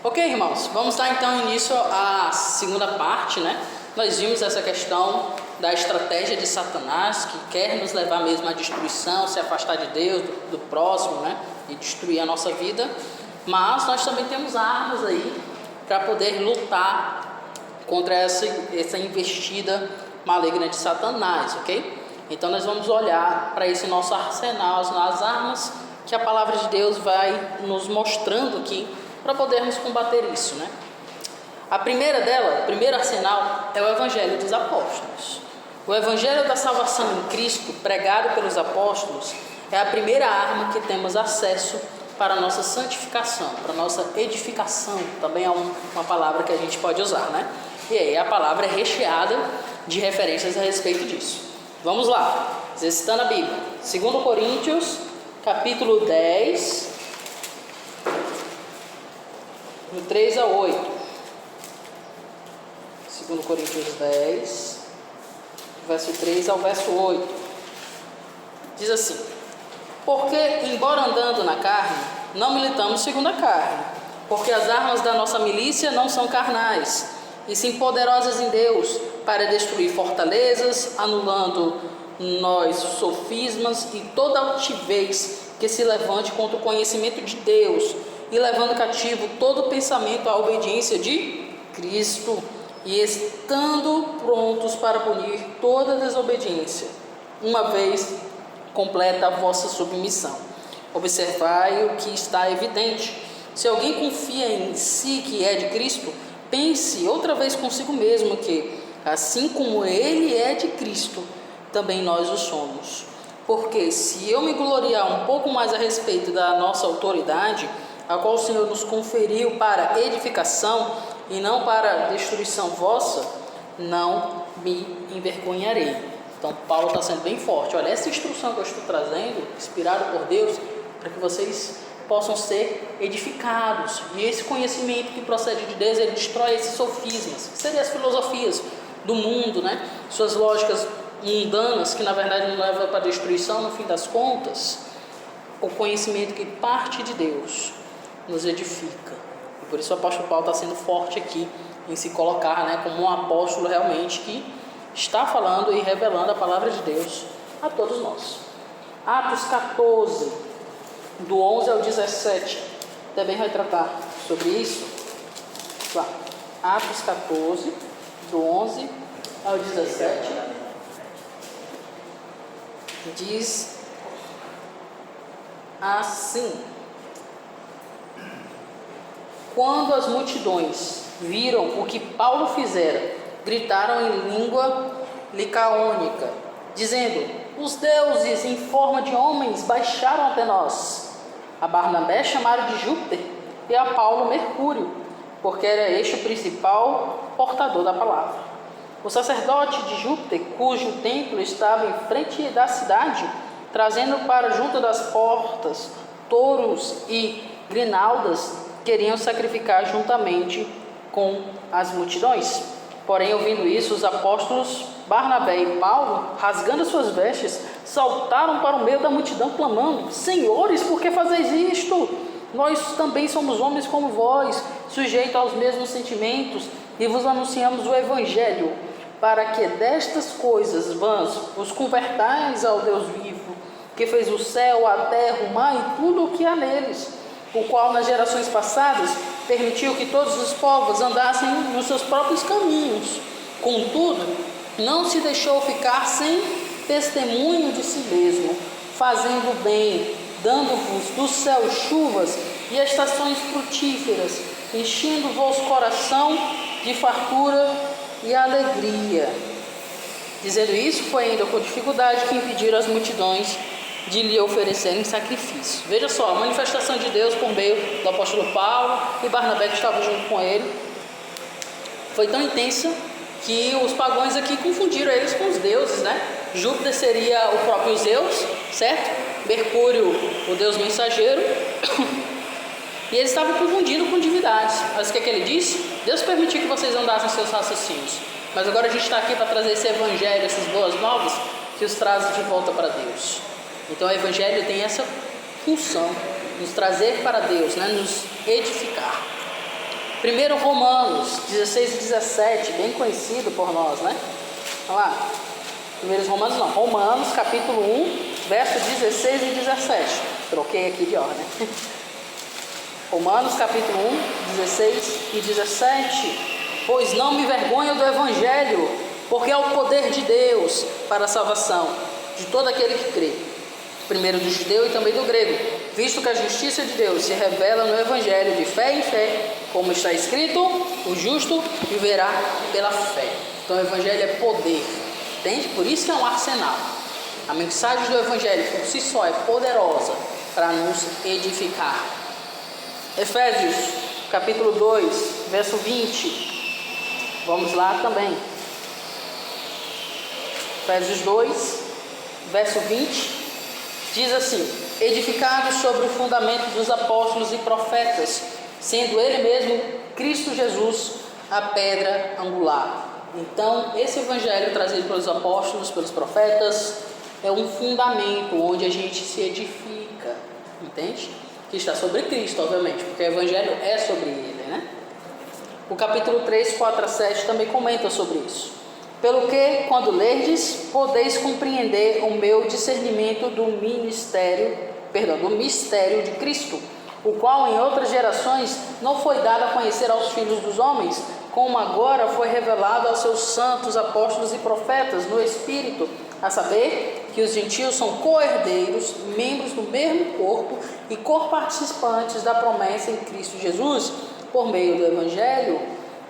Ok, irmãos, vamos dar então início à segunda parte, né? Nós vimos essa questão da estratégia de Satanás, que quer nos levar mesmo à destruição, se afastar de Deus, do próximo, né? E destruir a nossa vida. Mas nós também temos armas aí para poder lutar contra essa investida maligna de Satanás, ok? Então nós vamos olhar para esse nosso arsenal, as armas que a palavra de Deus vai nos mostrando aqui para podermos combater isso, né? A primeira dela, o primeiro arsenal, é o Evangelho dos Apóstolos. O Evangelho da salvação em Cristo, pregado pelos apóstolos, é a primeira arma que temos acesso para a nossa santificação, para a nossa edificação. Também é uma palavra que a gente pode usar, né? E aí a palavra é recheada de referências a respeito disso. Vamos lá, exercitando a Bíblia. 2 Coríntios, capítulo 10, do 3 a 8. 2 Coríntios 10, verso 3 ao verso 8. Diz assim: porque, embora andando na carne, não militamos segundo a carne, porque as armas da nossa milícia não são carnais, e sim poderosas em Deus, para destruir fortalezas, anulando nós sofismas e toda altivez que se levante contra o conhecimento de Deus, e levando cativo todo pensamento à obediência de Cristo, e estando prontos para punir toda desobediência, uma vez completa a vossa submissão. Observai o que está evidente: se alguém confia em si que é de Cristo, pense outra vez consigo mesmo que, assim como ele é de Cristo, também nós o somos. Porque se eu me gloriar um pouco mais a respeito da nossa autoridade, a qual o Senhor nos conferiu para edificação e não para destruição vossa, não me envergonharei. Então Paulo está sendo bem forte. Olha, essa instrução que eu estou trazendo, inspirada por Deus, para que vocês possam ser edificados. E esse conhecimento que procede de Deus, ele destrói esses sofismas, que seriam as filosofias do mundo, né? Suas lógicas mundanas, que na verdade não levam para a destruição no fim das contas. O conhecimento que parte de Deus nos edifica. E por isso o apóstolo Paulo está sendo forte aqui em se colocar, né, como um apóstolo realmente que está falando e revelando a palavra de Deus a todos nós. Atos 14, do 11 ao 17, também vai tratar sobre isso. Atos 14, do 11 ao 17, diz assim: quando as multidões viram o que Paulo fizera, gritaram em língua licaônica, dizendo: os deuses em forma de homens baixaram até nós. A Barnabé chamaram de Júpiter e a Paulo Mercúrio, porque era este o principal portador da palavra. O sacerdote de Júpiter, cujo templo estava em frente da cidade, trazendo para junto das portas touros e grinaldas, queriam sacrificar juntamente com as multidões. Porém, ouvindo isso, os apóstolos Barnabé e Paulo, rasgando suas vestes, saltaram para o meio da multidão, clamando: senhores, por que fazeis isto? Nós também somos homens como vós, sujeitos aos mesmos sentimentos, e vos anunciamos o Evangelho, para que destas coisas vãs vos convertais ao Deus vivo, que fez o céu, a terra, o mar e tudo o que há neles, o qual nas gerações passadas permitiu que todos os povos andassem nos seus próprios caminhos. Contudo, não se deixou ficar sem testemunho de si mesmo, fazendo bem, dando-vos do céu chuvas e estações frutíferas, enchendo o vosso coração de fartura e alegria. Dizendo isso, foi ainda com dificuldade que impediram as multidões de lhe oferecerem sacrifício. Veja só, a manifestação de Deus por meio do apóstolo Paulo e Barnabé, que estava junto com ele, foi tão intensa que os pagãos aqui confundiram eles com os deuses, né? Júpiter seria o próprio Zeus, certo? Mercúrio, o deus mensageiro. E eles estavam confundindo com divindades. Mas o que é que ele disse? Deus permitiu que vocês andassem em seus raciocínios. Mas agora a gente está aqui para trazer esse evangelho, essas boas novas, que os trazem de volta para Deus. Então o evangelho tem essa função, nos trazer para Deus, né? Nos edificar. Primeiro Romanos 16 e 17, bem conhecido por nós, né? Vamos lá. Primeiros Romanos não, Romanos capítulo 1, verso 16 e 17. Troquei aqui de ordem. Romanos capítulo 1, 16 e 17. Pois não me envergonho do Evangelho, porque é o poder de Deus para a salvação de todo aquele que crê, primeiro do judeu e também do grego, visto que a justiça de Deus se revela no Evangelho de fé em fé, como está escrito, o justo viverá pela fé. Então o Evangelho é poder, entende? Por isso que é um arsenal. A mensagem do Evangelho por si só é poderosa para nos edificar. Efésios capítulo 2, verso 20. Vamos lá também. Efésios 2, verso 20, diz assim: edificados sobre o fundamento dos apóstolos e profetas, sendo ele mesmo, Cristo Jesus, a pedra angular. Então, esse evangelho trazido pelos apóstolos, pelos profetas, é um fundamento onde a gente se edifica, entende? Que está sobre Cristo, obviamente, porque o evangelho é sobre ele, né? O capítulo 3, 4 a 7 também comenta sobre isso. Pelo que, quando lerdes, podeis compreender o meu discernimento do mistério de Cristo, o qual em outras gerações não foi dado a conhecer aos filhos dos homens, como agora foi revelado aos seus santos apóstolos e profetas no Espírito, a saber que os gentios são co-herdeiros, membros do mesmo corpo e co-participantes da promessa em Cristo Jesus, por meio do Evangelho,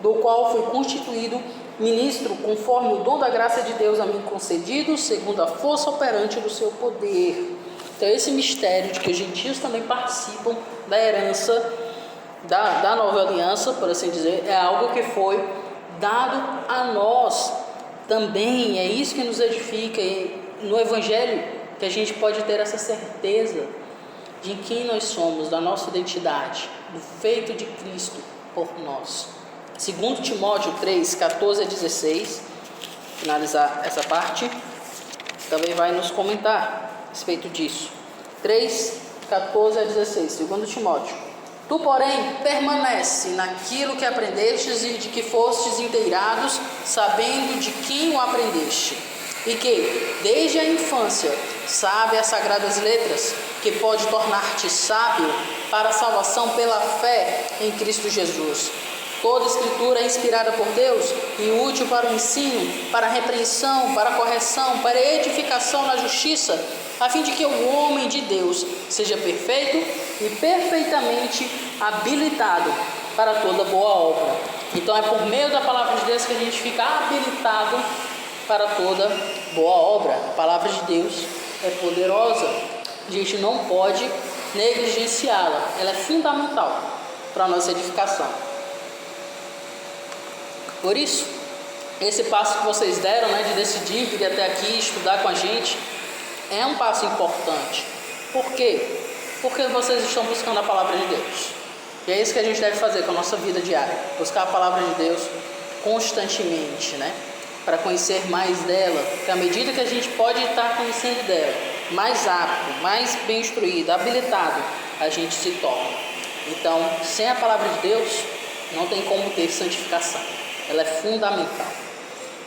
do qual fui constituído ministro conforme o dom da graça de Deus a mim concedido, segundo a força operante do seu poder. Então esse mistério de que os gentios também participam da herança da nova aliança, por assim dizer, é algo que foi dado a nós também. É isso que nos edifica, e no Evangelho que a gente pode ter essa certeza de quem nós somos, da nossa identidade, do feito de Cristo por nós. Segundo Timóteo 3, 14 a 16, finalizar essa parte, também vai nos comentar a respeito disso. 3, 14 a 16, segundo Timóteo. Tu, porém, permanece naquilo que aprendestes e de que fostes inteirados, sabendo de quem o aprendeste, e que, desde a infância, sabe as sagradas letras, que pode tornar-te sábio para a salvação pela fé em Cristo Jesus. Toda escritura é inspirada por Deus e útil para o ensino, para a repreensão, para a correção, para a edificação na justiça, a fim de que o homem de Deus seja perfeito e perfeitamente habilitado para toda boa obra. Então é por meio da palavra de Deus que a gente fica habilitado para toda boa obra. A palavra de Deus é poderosa, a gente não pode negligenciá-la, ela é fundamental para a nossa edificação. Por isso, esse passo que vocês deram, né, de decidir vir até aqui estudar com a gente, é um passo importante. Por quê? Porque vocês estão buscando a palavra de Deus. E é isso que a gente deve fazer com a nossa vida diária. Buscar a palavra de Deus constantemente, né? Para conhecer mais dela. Porque à medida que a gente pode estar conhecendo dela, mais apto, mais bem instruído, habilitado, a gente se torna. Então, sem a palavra de Deus, não tem como ter santificação. Ela é fundamental.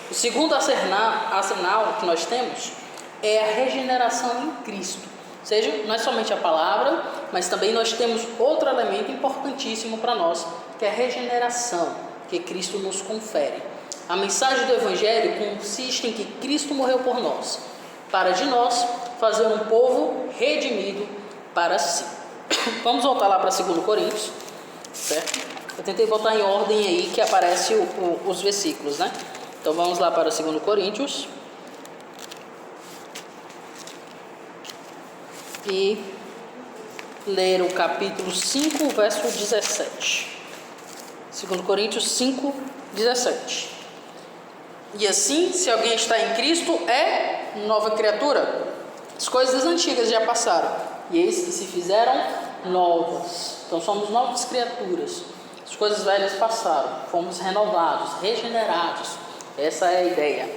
O segundo arsenal que nós temos é a regeneração em Cristo. Ou seja, não é somente a palavra, mas também nós temos outro elemento importantíssimo para nós, que é a regeneração que Cristo nos confere. A mensagem do Evangelho consiste em que Cristo morreu por nós, para de nós fazer um povo redimido para si. Vamos voltar lá para 2 Coríntios, certo? Eu tentei botar em ordem aí que aparece os versículos, né? Então vamos lá para 2 Coríntios. E ler o capítulo 5, verso 17. 2 Coríntios 5, 17. E assim, se alguém está em Cristo, é nova criatura. As coisas antigas já passaram, e eis que se fizeram novas. Então somos novas criaturas. As coisas velhas passaram, fomos renovados, regenerados. Essa é a ideia.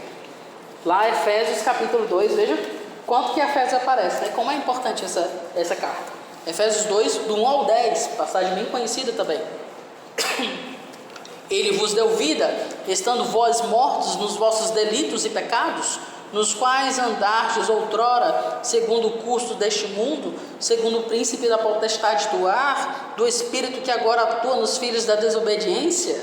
Lá Efésios capítulo 2, veja quanto que Efésios aparece, né? Como é importante essa carta. Efésios 2, do 1 ao 10, passagem bem conhecida também. Ele vos deu vida, estando vós mortos nos vossos delitos e pecados, nos quais andastes outrora, segundo o curso deste mundo, segundo o príncipe da potestade do ar, do espírito que agora atua nos filhos da desobediência,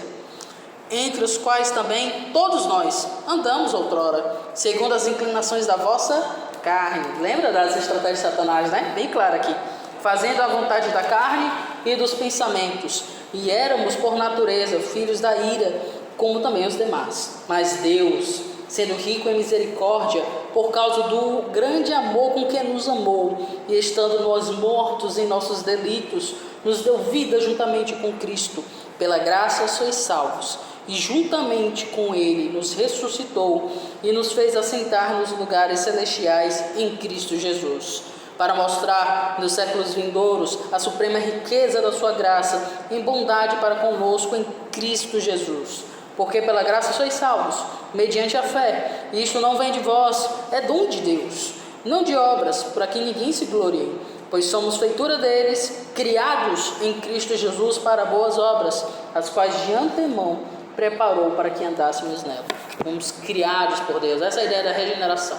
entre os quais também todos nós andamos outrora, segundo as inclinações da vossa carne. Lembra das estratégias de Satanás, né? Bem claro aqui. Fazendo a vontade da carne e dos pensamentos. E éramos, por natureza, filhos da ira, como também os demais. Mas Deus, sendo rico em misericórdia, por causa do grande amor com que nos amou, e estando nós mortos em nossos delitos, nos deu vida juntamente com Cristo. Pela graça sois salvos. E juntamente com Ele nos ressuscitou e nos fez assentar nos lugares celestiais em Cristo Jesus, para mostrar nos séculos vindouros a suprema riqueza da sua graça em bondade para conosco em Cristo Jesus. Porque pela graça sois salvos, mediante a fé, e isto não vem de vós, é dom de Deus, não de obras, para que ninguém se glorie, pois somos feitura deles, criados em Cristo Jesus para boas obras, as quais de antemão preparou para que andássemos nela. Fomos criados por Deus. Essa é a ideia da regeneração,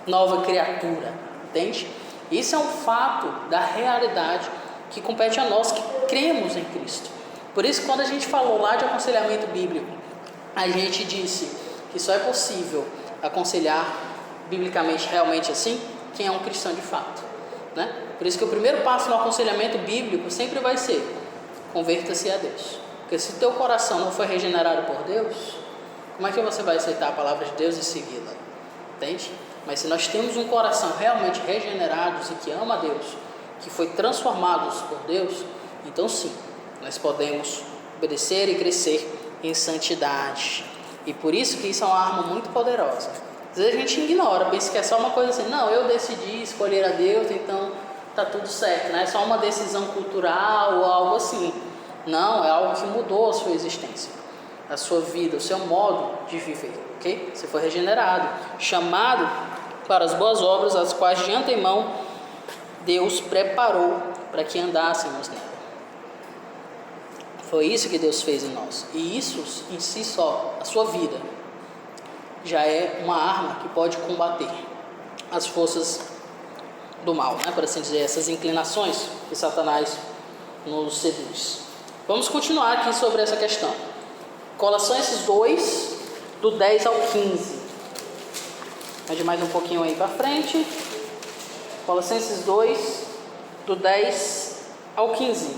nova criatura, entende? Isso é um fato da realidade que compete a nós que cremos em Cristo. Por isso, quando a gente falou lá de aconselhamento bíblico, a gente disse que só é possível aconselhar biblicamente realmente assim quem é um cristão de fato, né? Por isso que o primeiro passo no aconselhamento bíblico sempre vai ser: converta-se a Deus. Porque se teu coração não foi regenerado por Deus, como é que você vai aceitar a palavra de Deus e segui-la? Entende? Mas se nós temos um coração realmente regenerados e que ama a Deus, que foi transformados por Deus, então sim, nós podemos obedecer e crescer em santidade. E por isso que isso é uma arma muito poderosa. Às vezes a gente ignora, pensa que é só uma coisa assim: não, eu decidi escolher a Deus, então está tudo certo, né? É só uma decisão cultural ou algo assim. Não, é algo que mudou a sua existência, a sua vida, o seu modo de viver, ok? Você foi regenerado, chamado para as boas obras, as quais de antemão Deus preparou para que andássemos nela. Foi isso que Deus fez em nós. E isso em si só, a sua vida, já é uma arma que pode combater as forças do mal, né? Por assim dizer, essas inclinações que Satanás nos seduz. Vamos continuar aqui sobre essa questão. Colossenses 2, do 10 ao 15. Vamos mais um pouquinho aí para frente. Colossenses 2, do 10 ao 15.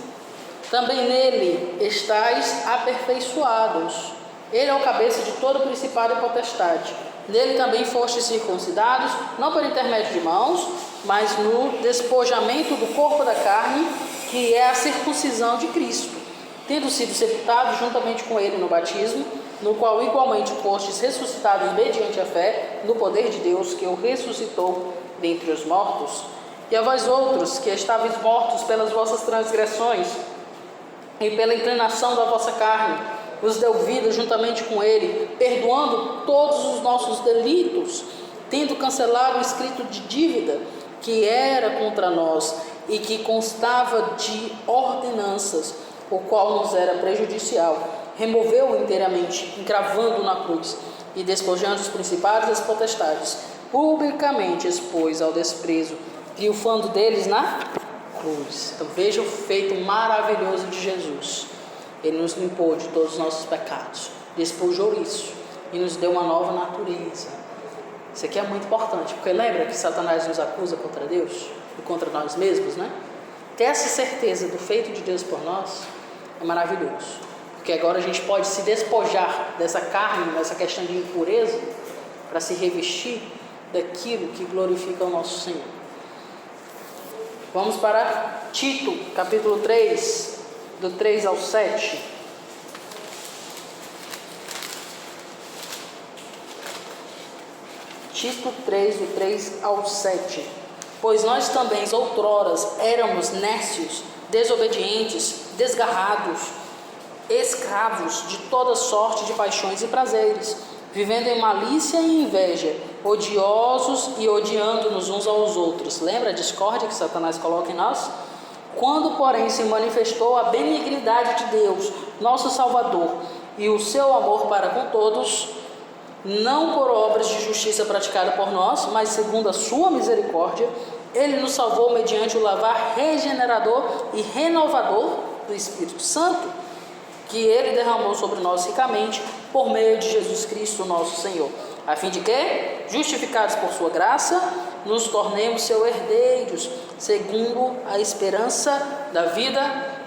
Também nele estáis aperfeiçoados. Ele é o cabeça de todo principado e potestade. Nele também fostes circuncidados, não por intermédio de mãos, mas no despojamento do corpo da carne, que é a circuncisão de Cristo, tendo sido sepultados juntamente com ele no batismo, no qual igualmente fostes ressuscitados mediante a fé no poder de Deus, que o ressuscitou dentre os mortos. E a vós outros, que estáveis mortos pelas vossas transgressões e pela inclinação da vossa carne, os deu vida juntamente com ele, perdoando todos os nossos delitos, tendo cancelado o escrito de dívida que era contra nós e que constava de ordenanças, o qual nos era prejudicial, removeu-o inteiramente, encravando-o na cruz, e despojando os principados e as potestades, publicamente expôs ao desprezo, triunfando deles na cruz. Então veja o feito maravilhoso de Jesus. Ele nos limpou de todos os nossos pecados, despojou isso e nos deu uma nova natureza. Isso aqui é muito importante, porque lembra que Satanás nos acusa contra Deus e contra nós mesmos, né? Ter essa certeza do feito de Deus por nós é maravilhoso, porque agora a gente pode se despojar dessa carne, dessa questão de impureza, para se revestir daquilo que glorifica o nosso Senhor. Vamos para Tito, capítulo 3, do 3 ao 7. Tito 3, do 3 ao 7. Pois nós também, outroras, éramos nécios, desobedientes, desgarrados, escravos de toda sorte de paixões e prazeres, vivendo em malícia e inveja, odiosos e odiando-nos uns aos outros. Lembra a discórdia que Satanás coloca em nós? Quando, porém, se manifestou a benignidade de Deus, nosso Salvador, e o seu amor para com todos, não por obras de justiça praticada por nós, mas segundo a sua misericórdia, Ele nos salvou mediante o lavar regenerador e renovador do Espírito Santo, que Ele derramou sobre nós ricamente por meio de Jesus Cristo, nosso Senhor, a fim de que, justificados por sua graça, nos tornemos seus herdeiros, segundo a esperança da vida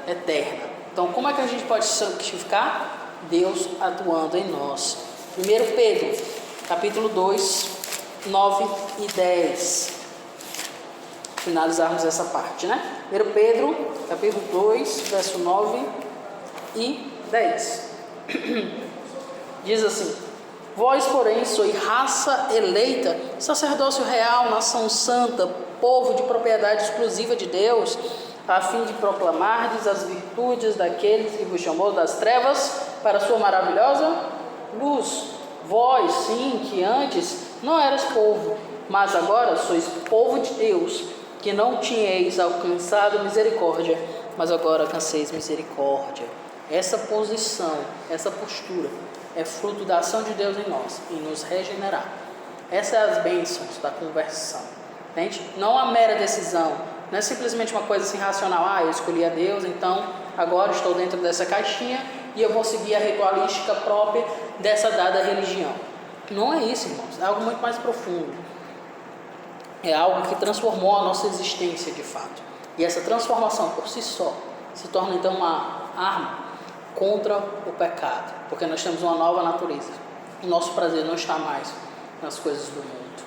eterna. Então, como é que a gente pode santificar? Deus atuando em nós. 1 Pedro, capítulo 2, 9 e 10. Finalizarmos essa parte, né? 1 Pedro, capítulo 2, verso 9 e 10. Diz assim: vós, porém, sois raça eleita, sacerdócio real, nação santa, povo de propriedade exclusiva de Deus, a fim de proclamardes as virtudes daqueles que vos chamou das trevas para a sua maravilhosa luz. Vós, sim, que antes não eras povo, mas agora sois povo de Deus, que não tinhais alcançado misericórdia, mas agora alcanceis misericórdia. Essa posição, essa postura é fruto da ação de Deus em nós, em nos regenerar. Essas são as bênçãos da conversão. Entende? Não a mera decisão, não é simplesmente uma coisa assim racional. Eu escolhi a Deus, então agora estou dentro dessa caixinha e eu vou seguir a ritualística própria dessa dada religião. Não é isso, irmãos, é algo muito mais profundo. É algo que transformou a nossa existência de fato. E essa transformação por si só se torna então uma arma contra o pecado, porque nós temos uma nova natureza. O nosso prazer não está mais nas coisas do mundo.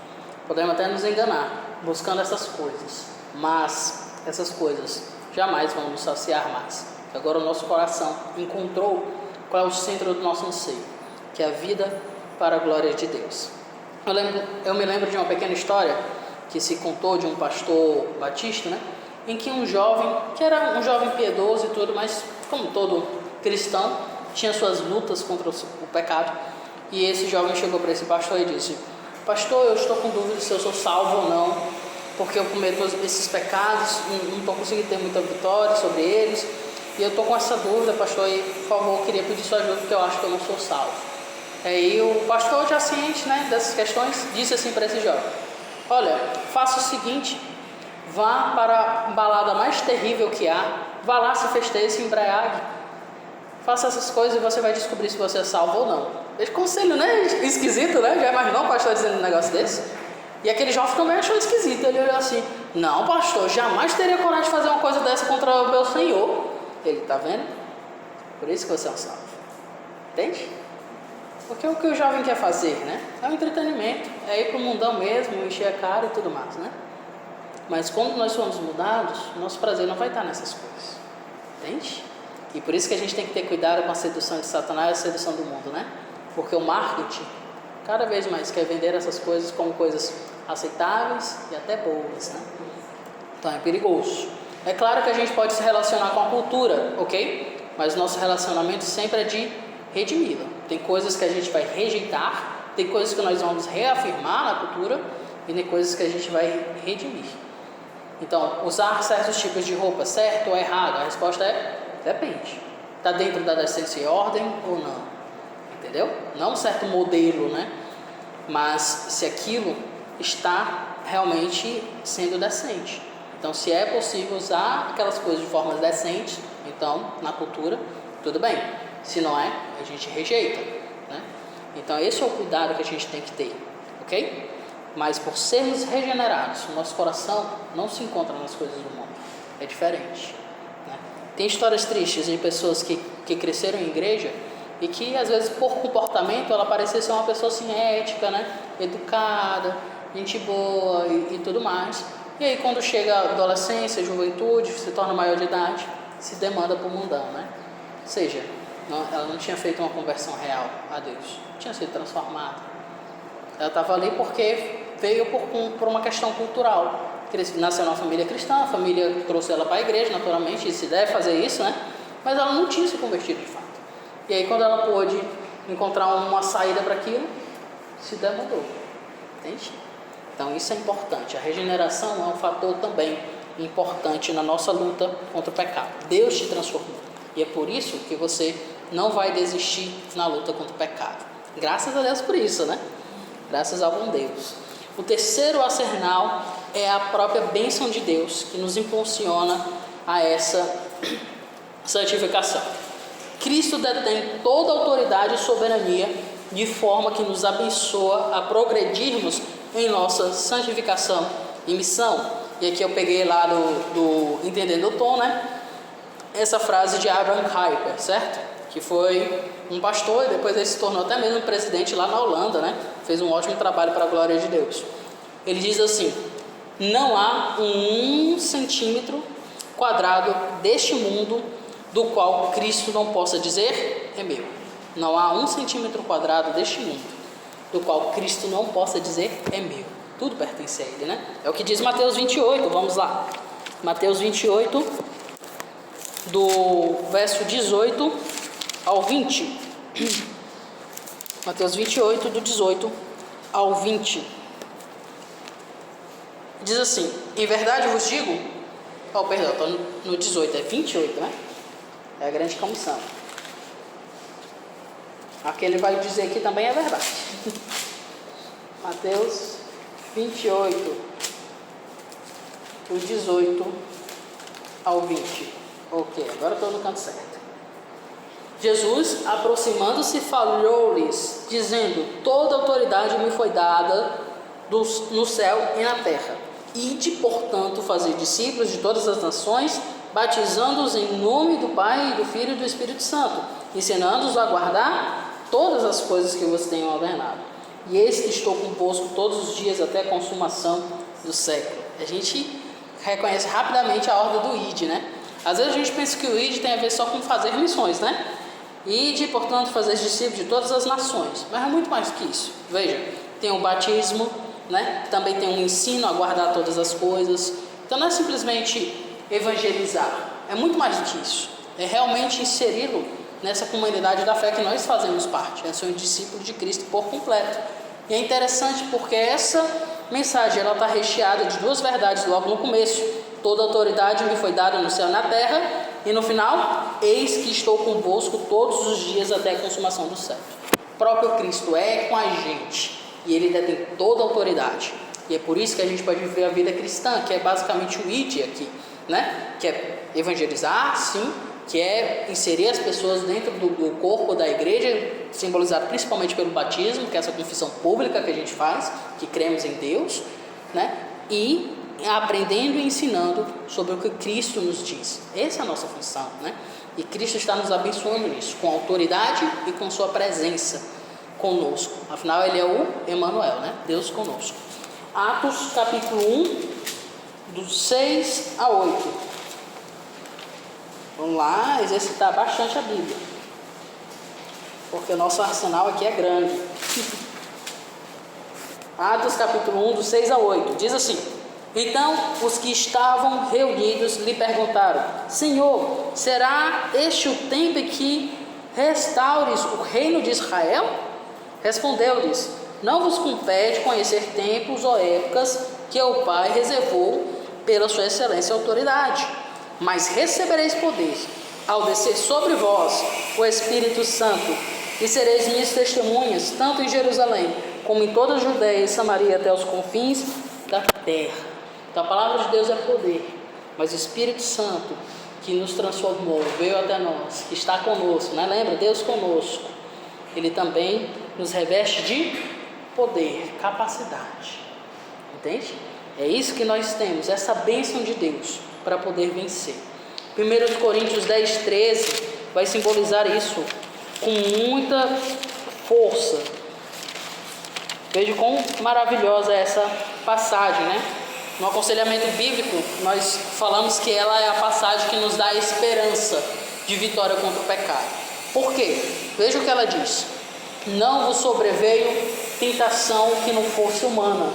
Podemos até nos enganar buscando essas coisas, mas essas coisas jamais vão nos saciar mais. Agora o nosso coração encontrou qual é o centro do nosso anseio, que é a vida para a glória de Deus. Eu me lembro de uma pequena história que se contou de um pastor batista, né, em que um jovem, que era um jovem piedoso e tudo, mas como todo cristão, tinha suas lutas contra o pecado, e esse jovem chegou para esse pastor e disse: pastor, eu estou com dúvida se eu sou salvo ou não, porque eu cometo esses pecados, não estou conseguindo ter muita vitória sobre eles, e eu estou com essa dúvida, pastor, e por favor, eu queria pedir sua ajuda, porque eu acho que eu não sou salvo. Aí o pastor, já ciente, né, dessas questões, disse assim para esse jovem: olha, faça o seguinte, vá para a balada mais terrível que há, vá lá, se festeje, se embriague, faça essas coisas e você vai descobrir se você é salvo ou não. Esse conselho, né, esquisito, né, já imaginou o pastor dizendo um negócio desse? E aquele jovem também achou esquisito, ele olhou assim: não, pastor, jamais teria coragem de fazer uma coisa dessa contra o meu Senhor. Ele, tá vendo? Por isso que você é um salvo. Entende? Porque o que o jovem quer fazer, né? É um entretenimento, é ir para o mundão mesmo, encher a cara e tudo mais, né? Mas quando nós somos mudados, nosso prazer não vai estar nessas coisas. Entende? E por isso que a gente tem que ter cuidado com a sedução de Satanás e a sedução do mundo, né? Porque o marketing cada vez mais quer vender essas coisas como coisas aceitáveis e até boas, né? Então é perigoso. É claro que a gente pode se relacionar com a cultura, ok? Mas o nosso relacionamento sempre é de redimi-la. Tem coisas que a gente vai rejeitar, tem coisas que nós vamos reafirmar na cultura e tem coisas que a gente vai redimir. Então, usar certos tipos de roupa, certo ou errado? A resposta é: depende. Está dentro da decência e ordem ou não? Entendeu? Não um certo modelo, né? Mas se aquilo está realmente sendo decente. Então, se é possível usar aquelas coisas de forma decente, então, na cultura, tudo bem. Se não é, a gente rejeita, né? Então, esse é o cuidado que a gente tem que ter, ok? Mas por sermos regenerados, o nosso coração não se encontra nas coisas do mundo. É diferente, né? Tem histórias tristes de pessoas que cresceram em igreja e que, às vezes, por comportamento, ela parecia ser uma pessoa assim, ética, né? Educada, gente boa e tudo mais. E aí, quando chega a adolescência, a juventude, se torna maior de idade, se demanda para o mundão, né? Ou seja, ela não tinha feito uma conversão real a Deus, tinha sido transformada. Ela estava ali porque veio por uma questão cultural. Nasceu numa família cristã, a família trouxe ela para a igreja, naturalmente, e se deve fazer isso, né? Mas ela não tinha se convertido de fato. E aí, quando ela pôde encontrar uma saída para aquilo, se demandou. Entende? Então, isso é importante. A regeneração é um fator também importante na nossa luta contra o pecado. Deus te transformou. E é por isso que você não vai desistir na luta contra o pecado. Graças a Deus por isso, né? Graças ao bom Deus. O terceiro arsenal é a própria bênção de Deus, que nos impulsiona a essa santificação. Cristo detém toda a autoridade e soberania, de forma que nos abençoa a progredirmos em nossa santificação e missão. E aqui eu peguei lá do Entendendo o Tom, né? Essa frase de Abraham Kuyper, certo? Que foi um pastor e depois ele se tornou até mesmo presidente lá na Holanda, né? Fez um ótimo trabalho para a glória de Deus. Ele diz assim: não há um centímetro quadrado deste mundo do qual Cristo não possa dizer é meu. Não há um centímetro quadrado deste mundo do qual Cristo não possa dizer é meu. Tudo pertence a Ele, né? É o que diz Mateus 28, vamos lá. Mateus 28, do verso 18 ao 20. Mateus 28, do 18 ao 20. Diz assim: em verdade vos digo... Oh, perdão, estou no 18, é 28, né? É a grande comissão. Aquele vai dizer aqui também é verdade. Mateus 28, do 18 ao 20. Ok, agora estou no canto certo. Jesus, aproximando-se, falou-lhes, dizendo: toda autoridade me foi dada no céu e na terra. Ide, portanto, fazer discípulos de todas as nações, batizando-os em nome do Pai, do Filho e do Espírito Santo, ensinando-os a guardar todas as coisas que vos tenho ordenado. E eis que estou convosco todos os dias até a consumação do século. A gente reconhece rapidamente a ordem do ide, né? Às vezes a gente pensa que o ide tem a ver só com fazer missões, né? Ide, portanto, fazer discípulos de todas as nações. Mas é muito mais que isso. Veja, tem o batismo, né? Também tem um ensino a guardar todas as coisas. Então não é simplesmente evangelizar, é muito mais do que isso. É realmente inseri-lo nessa comunidade da fé que nós fazemos parte. É ser um discípulo de Cristo por completo. E é interessante porque essa mensagem ela está recheada de duas verdades logo no começo. Toda autoridade me foi dada no céu e na terra. E no final, eis que estou convosco todos os dias até a consumação do século. O próprio Cristo é com a gente. E Ele detém toda a autoridade. E é por isso que a gente pode viver a vida cristã, que é basicamente o id aqui, né? Que é evangelizar, sim, que é inserir as pessoas dentro do corpo da igreja, simbolizado principalmente pelo batismo, que é essa confissão pública que a gente faz, que cremos em Deus, né? E aprendendo e ensinando sobre o que Cristo nos diz. Essa é a nossa função, né? E Cristo está nos abençoando nisso, com autoridade e com sua presença conosco. Afinal, Ele é o Emmanuel, né? Deus conosco. Atos capítulo 1, do 6 a 8. Vamos lá exercitar bastante a Bíblia, porque o nosso arsenal aqui é grande. Atos capítulo 1, do 6 a 8, diz assim: então os que estavam reunidos lhe perguntaram: Senhor, será este o tempo em que restaures o reino de Israel? Respondeu-lhes: não vos compete conhecer tempos ou épocas que o Pai reservou pela sua excelência e autoridade, mas recebereis poder ao descer sobre vós o Espírito Santo, e sereis minhas testemunhas, tanto em Jerusalém, como em toda a Judeia e Samaria, até os confins da terra. Então a palavra de Deus é poder, mas o Espírito Santo, que nos transformou, veio até nós, que está conosco, né? Lembra? Deus conosco. Ele também nos reveste de poder, capacidade. Entende? É isso que nós temos, essa bênção de Deus para poder vencer. 1 Coríntios 10, 13 vai simbolizar isso com muita força. Veja quão maravilhosa é essa passagem, né? No aconselhamento bíblico, nós falamos que ela é a passagem que nos dá a esperança de vitória contra o pecado. Por quê? Veja o que ela diz: não vos sobreveio tentação que não fosse humana,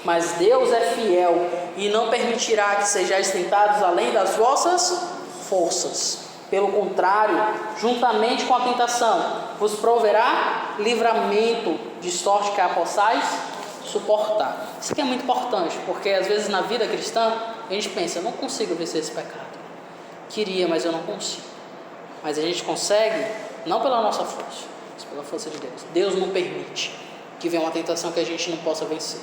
mas Deus é fiel e não permitirá que sejais tentados além das vossas forças. Pelo contrário, juntamente com a tentação, vos proverá livramento, de sorte que a possais suportar. Isso aqui é muito importante, porque às vezes na vida cristã a gente pensa: eu não consigo vencer esse pecado. Queria, mas eu não consigo. Mas a gente consegue Não pela nossa força, mas pela força de Deus. Deus não permite que venha uma tentação que a gente não possa vencer.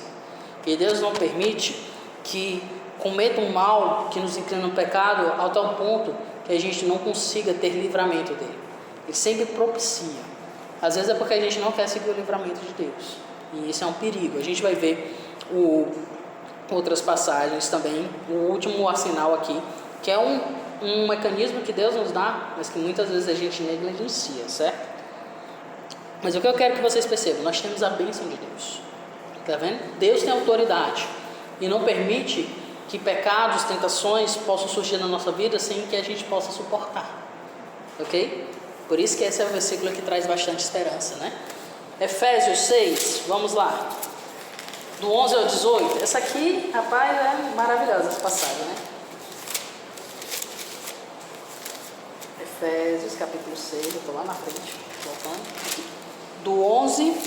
E Deus não permite que cometa um mal que nos inclina no pecado ao tal ponto que a gente não consiga ter livramento dele. Ele sempre propicia. Às vezes é porque a gente não quer seguir o livramento de Deus. E isso é um perigo. A gente vai ver outras passagens também. O último sinal aqui, que é um mecanismo que Deus nos dá, mas que muitas vezes a gente negligencia, certo? Mas o que eu quero que vocês percebam, nós temos a bênção de Deus. Está vendo? Deus tem autoridade e não permite que pecados, tentações possam surgir na nossa vida sem que a gente possa suportar. Ok? Por isso que esse é o versículo que traz bastante esperança, né? Efésios 6, vamos lá. Do 11 ao 18. Essa aqui, rapaz, é maravilhosa essa passagem, né? Efésios capítulo 6, eu estou lá na frente, voltando. Do 11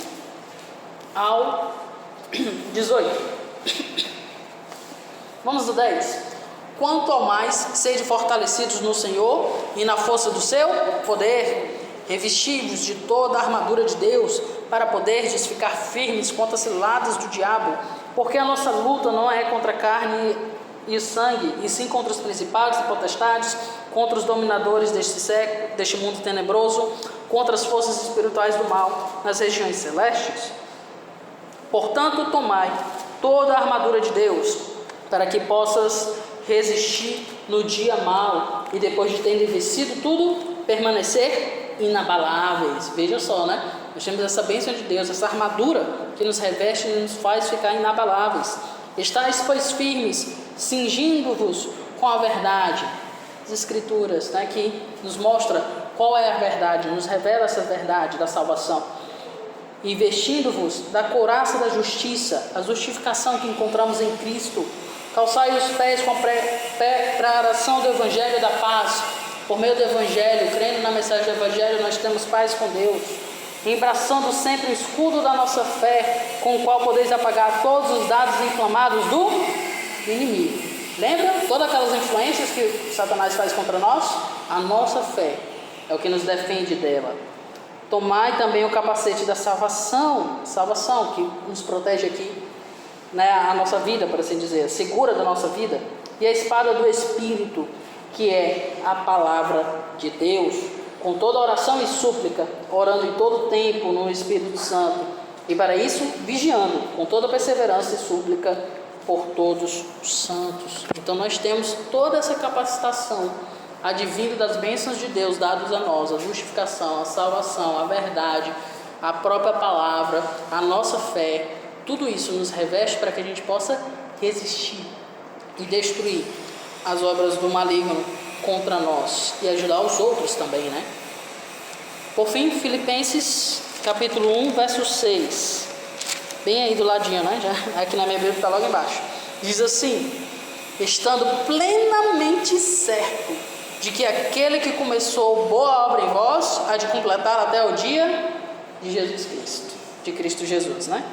ao 18. Vamos do 10. Quanto ao mais, sede fortalecidos no Senhor e na força do seu poder, revestidos de toda a armadura de Deus, para poderes ficar firmes contra as ciladas do diabo, porque a nossa luta não é contra carne e sangue, e sim contra os principados e potestades, contra os dominadores deste mundo tenebroso, contra as forças espirituais do mal nas regiões celestes. Portanto, tomai toda a armadura de Deus, para que possas resistir no dia mau, e depois de terem vencido tudo, permanecer inabaláveis. Veja só, né? Nós temos essa bênção de Deus, essa armadura que nos reveste e nos faz ficar inabaláveis. Estais, pois, firmes, cingindo-vos com a verdade. As Escrituras, né, que nos mostra qual é a verdade, nos revela essa verdade da salvação. E vestindo-vos da couraça da justiça, a justificação que encontramos em Cristo. Calçai os pés com a preparação do Evangelho da paz. Por meio do Evangelho, crendo na mensagem do Evangelho, nós temos paz com Deus. Embraçando sempre o escudo da nossa fé, com o qual podeis apagar todos os dados inflamados do inimigo. Lembra todas aquelas influências que Satanás faz contra nós? A nossa fé é o que nos defende dela. Tomai também o capacete da salvação, que nos protege aqui, né, a nossa vida, por assim dizer, segura da nossa vida, e a espada do Espírito, que é a palavra de Deus, com toda oração e súplica, orando em todo tempo no Espírito Santo, e para isso vigiando com toda perseverança e súplica por todos os santos. Então nós temos toda essa capacitação advindo das bênçãos de Deus dadas a nós, a justificação, a salvação, a verdade, a própria palavra, a nossa fé. Tudo isso nos reveste para que a gente possa resistir e destruir as obras do maligno contra nós e ajudar os outros também, né? Por fim, Filipenses capítulo 1, verso 6, bem aí do ladinho, né? Já, aqui na minha Bíblia está logo embaixo. Diz assim: estando plenamente certo de que aquele que começou boa obra em vós há de completar até o dia de Jesus Cristo, de Cristo Jesus, né?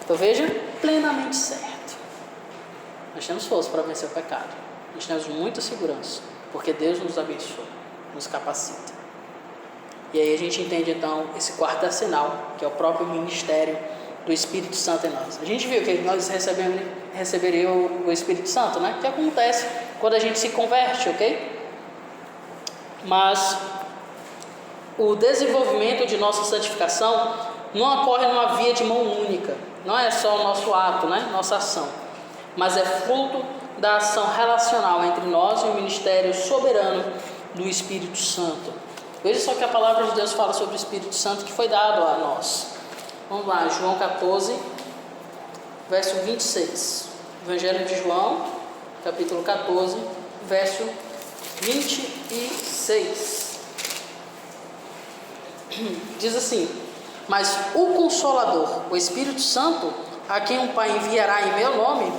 Então veja, plenamente certo. Nós temos força para vencer o pecado. Nós temos muita segurança, porque Deus nos abençoa, nos capacita. E aí a gente entende então esse quarto sinal, que é o próprio ministério do Espírito Santo em nós. A gente viu que nós receberíamos o Espírito Santo, né? Que acontece quando a gente se converte, ok? Mas o desenvolvimento de nossa santificação não ocorre numa via de mão única. Não é só o nosso ato, né? Nossa ação. Mas é fruto da ação relacional entre nós e o ministério soberano do Espírito Santo. Veja só que a palavra de Deus fala sobre o Espírito Santo que foi dado a nós. Vamos lá, João 14, verso 26. Evangelho de João, capítulo 14, verso 26. Diz assim: mas o Consolador, o Espírito Santo, a quem o Pai enviará em meu nome,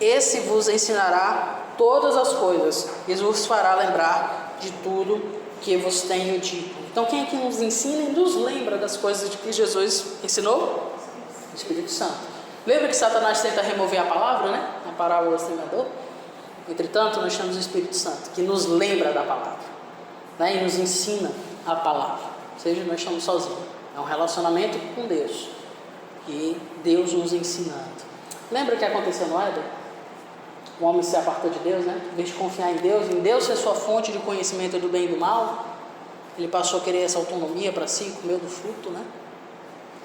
esse vos ensinará todas as coisas e vos fará lembrar de tudo que vos tenho dito. Então quem é que nos ensina e nos lembra das coisas de que Jesus ensinou? O Espírito Santo. Lembra que Satanás tenta remover a palavra, né? A parábola do semeador? Entretanto, nós temos o Espírito Santo, que nos lembra da palavra, né? E nos ensina a palavra. Ou seja, nós estamos sozinhos. É um relacionamento com Deus. E Deus nos ensinando. Lembra o que aconteceu no Éden? O homem se apartou de Deus, né? Em vez de confiar em Deus ser sua fonte de conhecimento do bem e do mal, ele passou a querer essa autonomia para si, comeu do fruto, né?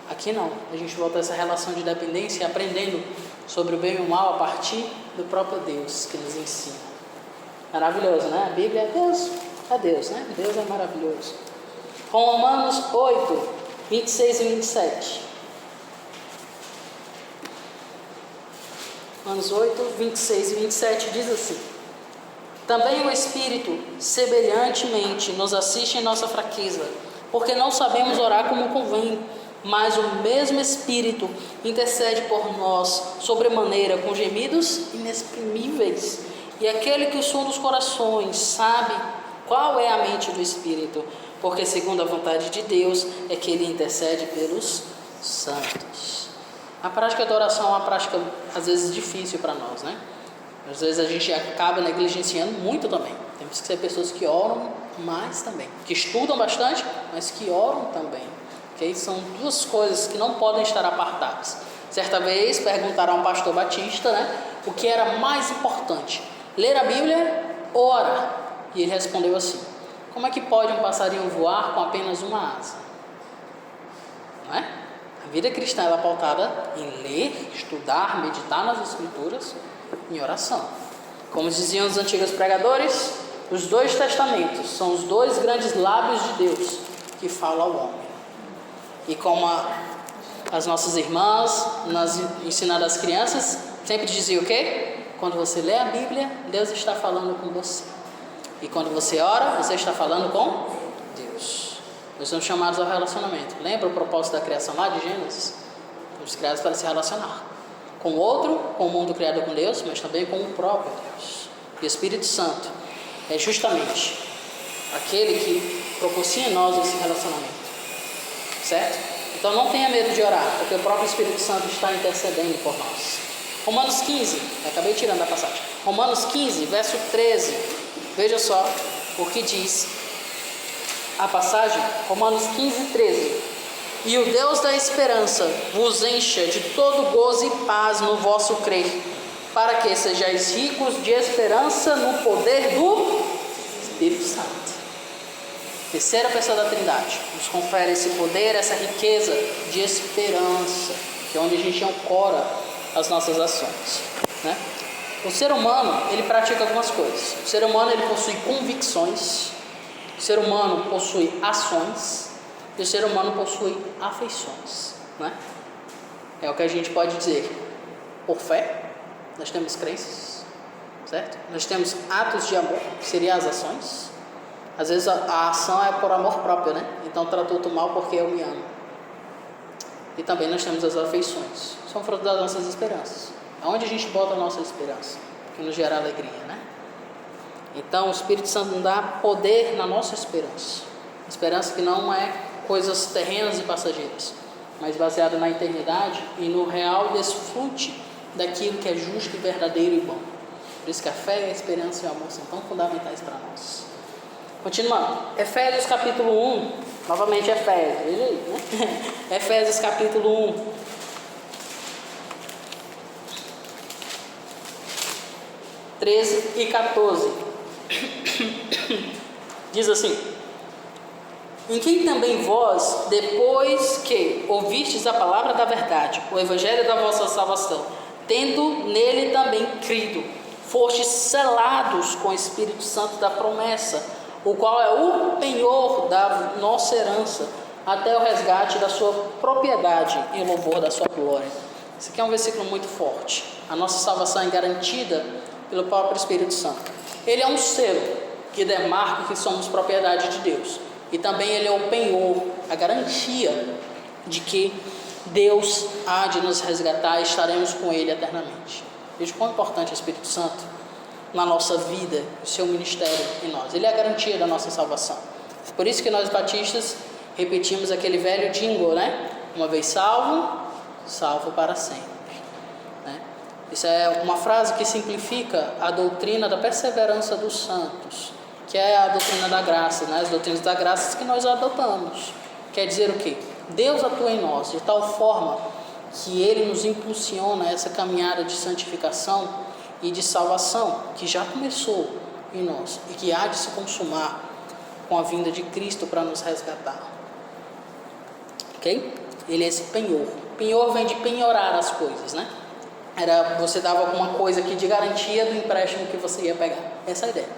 Aqui não. A gente volta a essa relação de dependência, aprendendo sobre o bem e o mal a partir do próprio Deus que nos ensina. Maravilhoso, né? A Bíblia é Deus, né? Deus é maravilhoso. Romanos 8, 26 e 27. Romanos 8, 26 e 27 diz assim: também o Espírito semelhantemente nos assiste em nossa fraqueza, porque não sabemos orar como convém, mas o mesmo Espírito intercede por nós sobremaneira com gemidos inexprimíveis. E aquele que sonda os corações sabe qual é a mente do Espírito, porque segundo a vontade de Deus é que ele intercede pelos santos. A prática da oração é uma prática às vezes difícil para nós, né? Às vezes a gente acaba negligenciando muito também. Temos que ser pessoas que oram mais também, que estudam bastante, mas que oram também. Okay? São duas coisas que não podem estar apartadas. Certa vez perguntaram a um pastor batista, né, o que era mais importante, ler a Bíblia ou orar? E ele respondeu assim: como é que pode um passarinho voar com apenas uma asa? Não é? A vida cristã é pautada em ler, estudar, meditar nas Escrituras, em oração. Como diziam os antigos pregadores, os dois testamentos são os dois grandes lábios de Deus que falam ao homem. E como as nossas irmãs ensinando as crianças, sempre diziam o quê? Quando você lê a Bíblia, Deus está falando com você. E quando você ora, você está falando com Deus. Nós somos chamados ao relacionamento. Lembra o propósito da criação lá de Gênesis? Fomos criados para se relacionar com o outro, com o mundo criado com Deus, mas também com o próprio Deus. E o Espírito Santo é justamente aquele que propicia em nós esse relacionamento. Certo? Então não tenha medo de orar, porque o próprio Espírito Santo está intercedendo por nós. Romanos 15, acabei tirando a passagem. Romanos 15, verso 13. Veja só o que diz a passagem. Romanos 15, 13. E o Deus da esperança vos encha de todo gozo e paz no vosso crer, para que sejais ricos de esperança no poder do Espírito Santo. Terceira pessoa da Trindade nos confere esse poder, essa riqueza de esperança, que é onde a gente ancora as nossas ações, né? O ser humano, ele pratica algumas coisas. O ser humano, ele possui convicções, o ser humano possui ações, e o ser humano possui afeições, né? É o que a gente pode dizer. Por fé, nós temos crenças, certo? Nós temos atos de amor, que seriam as ações. Às vezes a ação é por amor próprio, né? Então tratou tu mal porque eu me amo. E também nós temos as afeições. São fruto das nossas esperanças. Aonde a gente bota a nossa esperança? Que nos gera alegria, né? Então o Espírito Santo nos dá poder na nossa esperança. Esperança que não é coisas terrenas e passageiras, mas baseada na eternidade e no real desfrute daquilo que é justo e verdadeiro e bom. Por isso que a fé, a esperança e o amor são tão fundamentais para nós. Continuando, Efésios capítulo 1, novamente Efésios, veja aí, né? Efésios capítulo 1, (13 e 14), diz assim: em quem também vós, depois que ouvistes a palavra da verdade, o evangelho da vossa salvação, tendo nele também crido, fostes selados com o Espírito Santo da promessa, o qual é o penhor da nossa herança, até o resgate da sua propriedade em louvor da sua glória. Esse aqui é um versículo muito forte. A nossa salvação é garantida pelo próprio Espírito Santo. Ele é um selo que demarca que somos propriedade de Deus. E também ele é o penhor, a garantia de que Deus há de nos resgatar e estaremos com ele eternamente. Veja quão importante é o Espírito Santo na nossa vida, o seu ministério em nós. Ele é a garantia da nossa salvação. Por isso que nós batistas repetimos aquele velho jingle, né? Uma vez salvo, salvo para sempre, né? Isso é uma frase que simplifica a doutrina da perseverança dos santos, que é a doutrina da graça, né? As doutrinas da graça que nós adotamos. Quer dizer o quê? Deus atua em nós de tal forma que Ele nos impulsiona essa caminhada de santificação e de salvação, que já começou em nós e que há de se consumar com a vinda de Cristo para nos resgatar. Ok? Ele é esse penhor. Penhor vem de penhorar as coisas, né? Você dava alguma coisa aqui de garantia do empréstimo que você ia pegar. Essa é a ideia.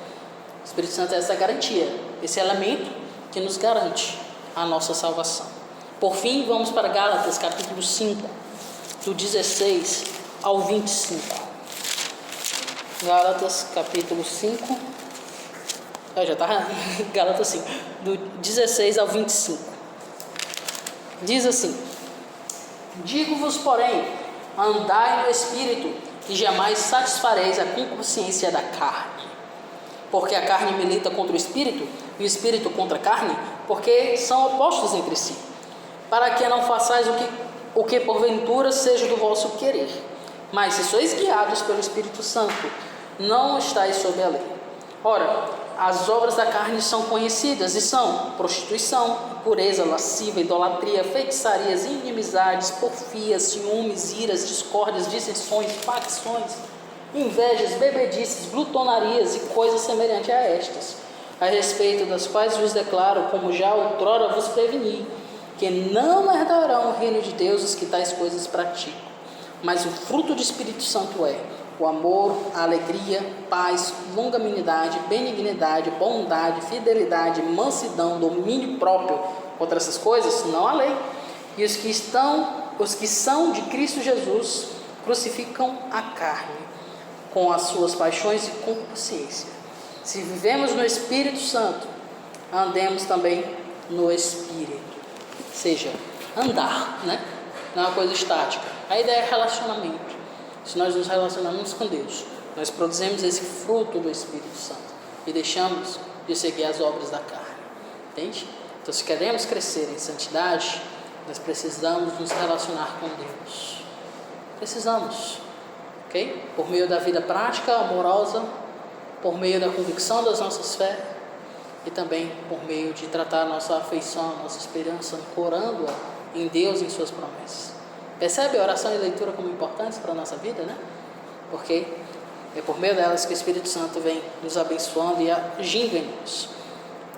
O Espírito Santo é essa garantia, esse elemento que nos garante a nossa salvação. Por fim, vamos para Gálatas, capítulo 5, do 16 ao 25. Gálatas, capítulo 5. Já está. Gálatas 5, do 16 ao 25. Diz assim: digo-vos, porém, andai no Espírito, e jamais satisfareis a concupiscência da carne. Porque a carne milita contra o Espírito, e o Espírito contra a carne, porque são opostos entre si, para que não façais o que porventura seja do vosso querer. Mas se sois guiados pelo Espírito Santo, não estáis sob a lei. Ora, as obras da carne são conhecidas, e são prostituição, impureza, lascívia, idolatria, feitiçarias, inimizades, porfias, ciúmes, iras, discórdias, dissensões, facções, invejas, bebedices, glutonarias e coisas semelhantes a estas, a respeito das quais vos declaro, como já outrora vos preveni, que não herdarão o reino de Deus os que tais coisas praticam. Mas o fruto do Espírito Santo é o amor, a alegria, paz, longanimidade, benignidade, bondade, fidelidade, mansidão, domínio próprio. Contra essas coisas não há lei. E os que são de Cristo Jesus crucificam a carne com as suas paixões e concupiscência. Se vivemos no Espírito Santo, andemos também no Espírito. Ou seja, andar, né? Não é uma coisa estática. A ideia é relacionamento. Se nós nos relacionamos com Deus, nós produzimos esse fruto do Espírito Santo e deixamos de seguir as obras da carne. Entende? Então, se queremos crescer em santidade, nós precisamos nos relacionar com Deus. Precisamos. Ok? Por meio da vida prática, amorosa, por meio da convicção das nossas fé e também por meio de tratar a nossa afeição, a nossa esperança, ancorando-a em Deus e em suas promessas. Percebe a oração e a leitura como importantes para a nossa vida, né? Porque é por meio delas que o Espírito Santo vem nos abençoando e agindo em nós.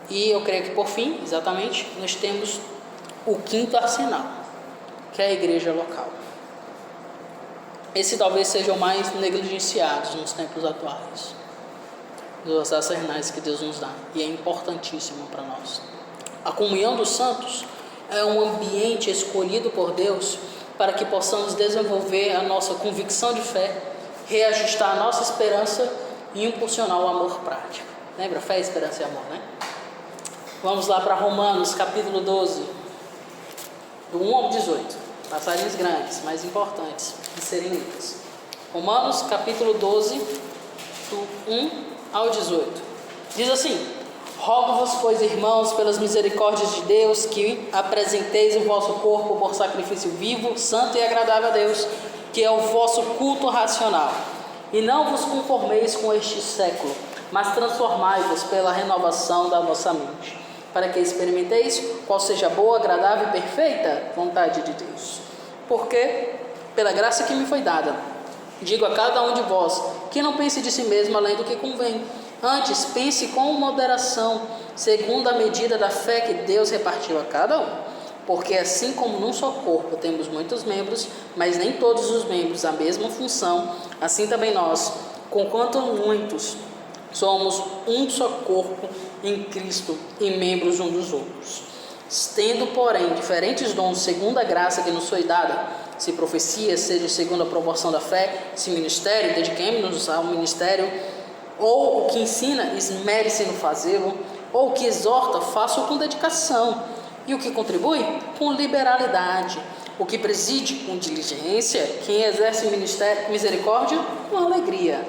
E eu creio que, por fim, exatamente, nós temos o quinto arsenal, que é a igreja local. Esse talvez seja o mais negligenciado nos tempos atuais, dos arsenais que Deus nos dá, e é importantíssimo para nós. A comunhão dos santos é um ambiente escolhido por Deus para que possamos desenvolver a nossa convicção de fé, reajustar a nossa esperança e impulsionar o amor prático. Lembra? Fé, esperança e amor, né? Vamos lá para Romanos, capítulo 12, do 1 ao 18. Passagens grandes, mas importantes de serem lidas. Romanos, capítulo 12, do 1 ao 18. Diz assim: rogo-vos, pois, irmãos, pelas misericórdias de Deus, que apresenteis o vosso corpo por sacrifício vivo, santo e agradável a Deus, que é o vosso culto racional. E não vos conformeis com este século, mas transformai-vos pela renovação da vossa mente, para que experimenteis qual seja a boa, agradável e perfeita vontade de Deus. Porque, pela graça que me foi dada, digo a cada um de vós, que não pense de si mesmo além do que convém. Antes, pense com moderação, segundo a medida da fé que Deus repartiu a cada um. Porque assim como num só corpo temos muitos membros, mas nem todos os membros a mesma função, assim também nós, conquanto muitos, somos um só corpo em Cristo e membros uns dos outros. Tendo, porém, diferentes dons segundo a graça que nos foi dada, se profecia, seja segundo a proporção da fé, se ministério, dediquemo-nos ao ministério, ou o que ensina, esmere-se no fazê-lo, ou o que exorta, faça-o com dedicação, e o que contribui, com liberalidade, o que preside, com diligência, quem exerce misericórdia, com alegria.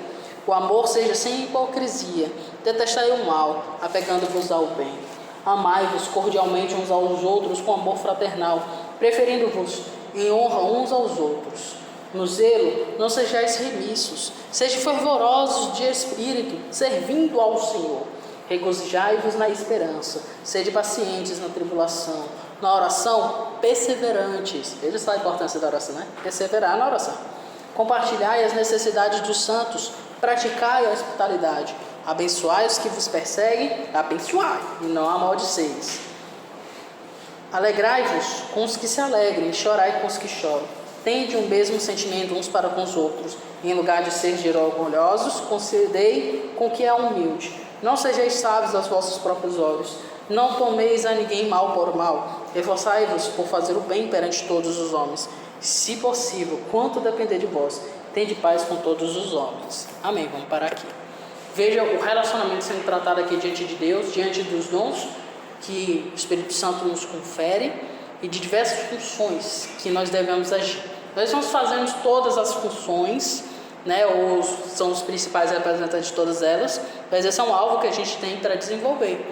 O amor seja sem hipocrisia, detestai o mal, apegando-vos ao bem. Amai-vos cordialmente uns aos outros com amor fraternal, preferindo-vos em honra uns aos outros. No zelo, não sejais remissos, sejam fervorosos de espírito, servindo ao Senhor. regozijai-vos na esperança, sede pacientes na tribulação, na oração, perseverantes. Veja só a importância da oração, né? Perseverar na oração. Compartilhai as necessidades dos santos, praticai a hospitalidade, abençoai os que vos perseguem, abençoai, e não amaldiceis. Alegrai-vos com os que se alegrem, chorai com os que choram. Tende um mesmo sentimento uns para com os outros. Em lugar de ser orgulhosos, concedei com que é humilde. Não sejais sábios aos vossos próprios olhos. Não tomeis a ninguém mal por mal. Esforçai-vos por fazer o bem perante todos os homens. Se possível, quanto depender de vós, tende paz com todos os homens. Amém. Vamos parar aqui. Veja o relacionamento sendo tratado aqui diante de Deus, diante dos dons que o Espírito Santo nos confere e de diversas funções que nós devemos agir. Nós estamos fazendo todas as funções, né, ou são os principais representantes de todas elas, mas esse é um alvo que a gente tem para desenvolver.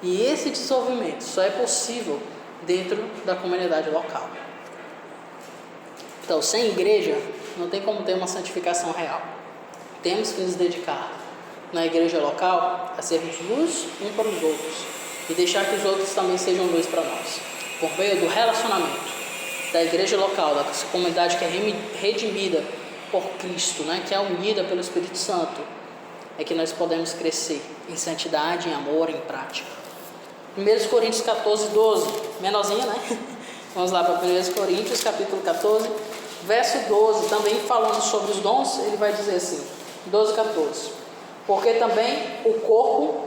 E esse desenvolvimento só é possível dentro da comunidade local. Então, sem igreja, não tem como ter uma santificação real. Temos que nos dedicar na igreja local a sermos luz um para os outros e deixar que os outros também sejam luz para nós, por meio do relacionamento da igreja local, da comunidade que é redimida por Cristo, né, que é unida pelo Espírito Santo, é que nós podemos crescer em santidade, em amor, em prática. 1 Coríntios 14, 12, menorzinha, né? Vamos lá para 1 Coríntios, capítulo 14, verso 12, também falando sobre os dons, ele vai dizer assim, 12, 14, porque também o corpo,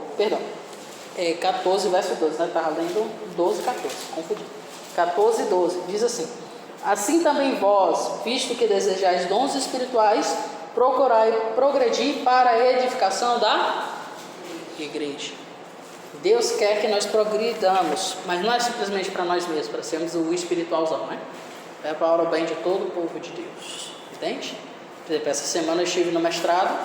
14, verso 12, né? Estava lendo 12, 14, confundi. 14, 12, diz assim: assim também vós, visto que desejais dons espirituais, procurai progredir para a edificação da igreja. Deus quer que nós progridamos, mas não é simplesmente para nós mesmos, para sermos o espiritualzão, né? É para o bem de todo o povo de Deus, entende? Por exemplo, essa semana eu estive no mestrado,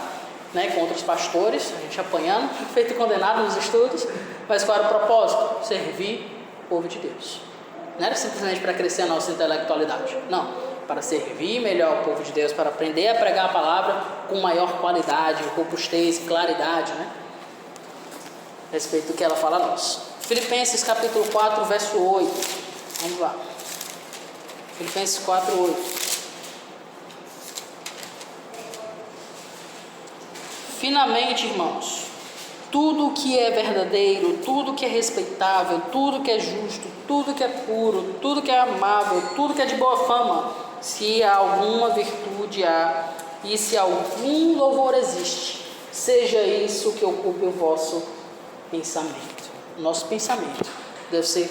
né, com outros pastores, a gente apanhando, feito condenado nos estudos, mas qual era o propósito? Servir o povo de Deus. Não era simplesmente para crescer a nossa intelectualidade, não, para servir melhor o povo de Deus, para aprender a pregar a palavra com maior qualidade, robustez, claridade, né? A respeito do que ela fala a nós. Filipenses capítulo 4, verso 8, vamos lá. Filipenses 4, 8. Finalmente, irmãos, tudo que é verdadeiro, tudo que é respeitável, tudo que é justo, tudo que é puro, tudo que é amável, tudo que é de boa fama, se alguma virtude há e se algum louvor existe, seja isso que ocupe o vosso pensamento. Nosso pensamento deve ser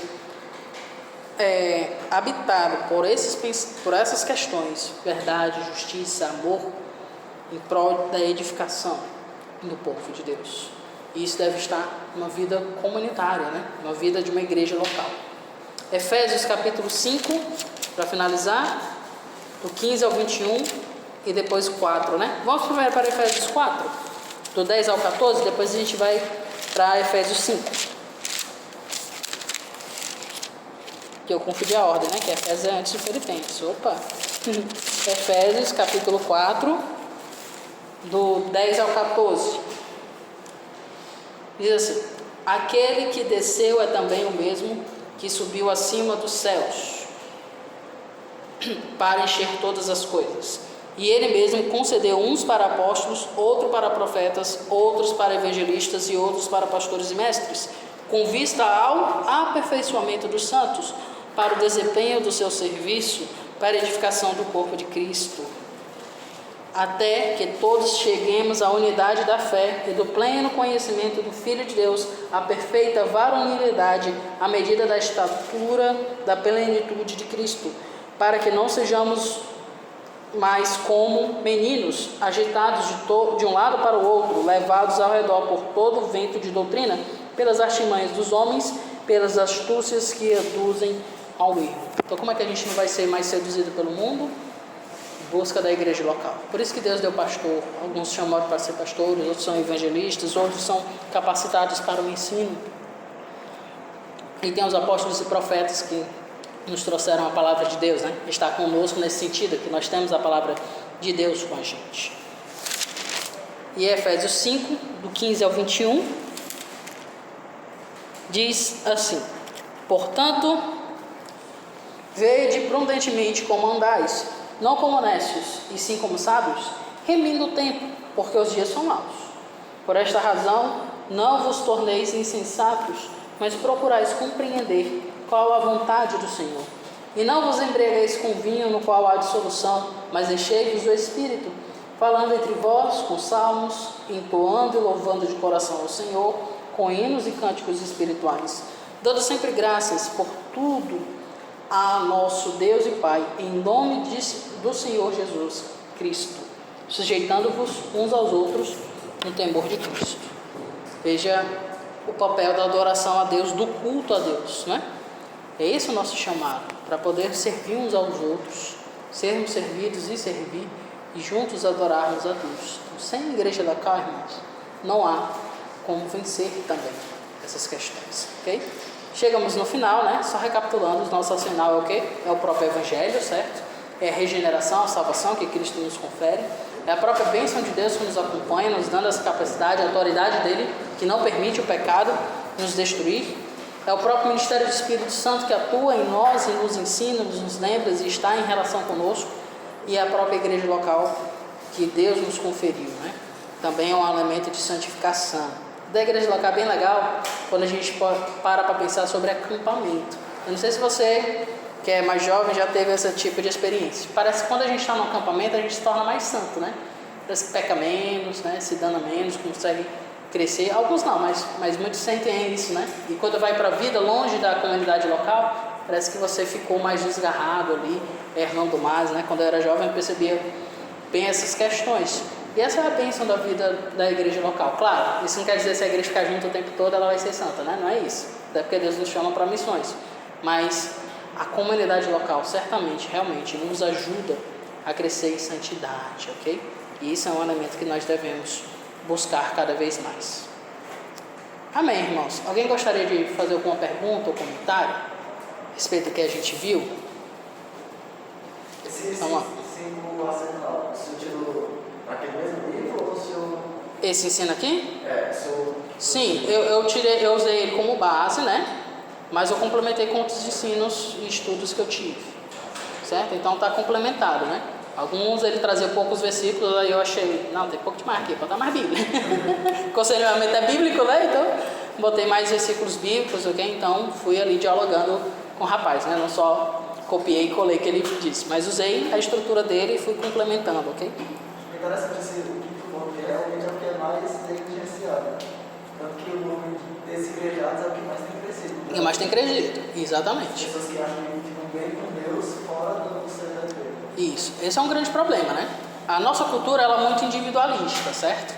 habitado por essas questões: verdade, justiça, amor, em prol da edificação do povo de Deus. Isso deve estar numa vida comunitária, né? Uma vida de uma igreja local. Efésios capítulo 5, para finalizar, do 15 ao 21 e depois 4, né? Vamos primeiro para Efésios 4, do 10 ao 14, depois a gente vai para Efésios 5. Que eu confundi a ordem, né? Que Efésios é antes de Filipenses. Opa! Efésios capítulo 4, do 10 ao 14. Diz assim: aquele que desceu é também o mesmo que subiu acima dos céus para encher todas as coisas. E ele mesmo concedeu uns para apóstolos, outros para profetas, outros para evangelistas e outros para pastores e mestres, com vista ao aperfeiçoamento dos santos, para o desempenho do seu serviço, para a edificação do corpo de Cristo, até que todos cheguemos à unidade da fé e do pleno conhecimento do Filho de Deus, à perfeita varonilidade, à medida da estatura da plenitude de Cristo, para que não sejamos mais como meninos, agitados de um lado para o outro, levados ao redor por todo o vento de doutrina, pelas artimanhas dos homens, pelas astúcias que reduzem ao erro. Então, como é que a gente não vai ser mais seduzido pelo mundo? Busca da igreja local. Por isso que Deus deu pastor. Alguns chamaram para ser pastores, outros são evangelistas, outros são capacitados para o ensino. E tem os apóstolos e profetas que nos trouxeram a palavra de Deus, né? Está conosco nesse sentido, que nós temos a palavra de Deus com a gente. E Efésios 5, do 15 ao 21, diz assim: portanto, vede prudentemente como andais, não como necios, e sim como sábios, remindo o tempo, porque os dias são maus. Por esta razão, não vos torneis insensatos, mas procurais compreender qual a vontade do Senhor. E não vos embriagueis com vinho, no qual há dissolução, mas enchei-vos do Espírito, falando entre vós com salmos, entoando e louvando de coração ao Senhor, com hinos e cânticos espirituais, dando sempre graças por tudo a nosso Deus e Pai, em nome do Senhor Jesus Cristo, sujeitando-vos uns aos outros no temor de Cristo. Veja o papel da adoração a Deus, do culto a Deus, né? É esse o nosso chamado, para poder servir uns aos outros, sermos servidos e servir, e juntos adorarmos a Deus. Então, sem a igreja local, irmãos, não há como vencer também essas questões, ok? Chegamos no final, né? Só recapitulando, o nosso arsenal é o quê? É o próprio Evangelho, certo? É a regeneração, a salvação que Cristo nos confere. É a própria bênção de Deus que nos acompanha, nos dando essa capacidade, a autoridade dele, que não permite o pecado nos destruir. É o próprio ministério do Espírito Santo que atua em nós e nos ensina, nos lembra e está em relação conosco. E a própria igreja local que Deus nos conferiu, né? Também é um elemento de santificação. Da igreja local é bem legal quando a gente para pensar sobre acampamento. Eu não sei se você, que é mais jovem, já teve esse tipo de experiência. Parece que quando a gente está no acampamento, a gente se torna mais santo, né? Parece que peca menos, né? Se dana menos, consegue crescer. Alguns não, mas muitos sentem isso, né? E quando vai para a vida longe da comunidade local, parece que você ficou mais desgarrado ali, errando mais, né? Quando eu era jovem, eu percebia bem essas questões. E essa é a bênção da vida da igreja local. Claro, isso não quer dizer que se a igreja ficar junto o tempo todo, ela vai ser santa, né? Não é isso. Até porque Deus nos chama para missões. Mas a comunidade local, certamente, realmente, nos ajuda a crescer em santidade, ok? E isso é um elemento que nós devemos buscar cada vez mais. Amém, irmãos? Alguém gostaria de fazer alguma pergunta ou comentário a respeito do que a gente viu? Vamos lá. Esse ensino aqui? Sim, eu usei ele como base, né? Mas eu complementei com outros ensinos e estudos que eu tive, certo? Então está complementado, né? Alguns ele trazia poucos versículos, aí eu achei, não, tem pouco demais aqui, botar mais Bíblia. O conselhamento é bíblico, né? Então botei mais versículos bíblicos, ok? Então fui ali dialogando com o rapaz, né? Não só copiei e colei o que ele disse, mas usei a estrutura dele e fui complementando, ok? Interessante esse realmente é o que é mais negligenciado. Tanto que o número desigrejados é o que mais tem crescido. E mais tem crescido, exatamente. Pessoas que acham que ficam bem com Deus fora do ser da igreja. Isso, esse é um grande problema, né? A nossa cultura ela é muito individualista, certo?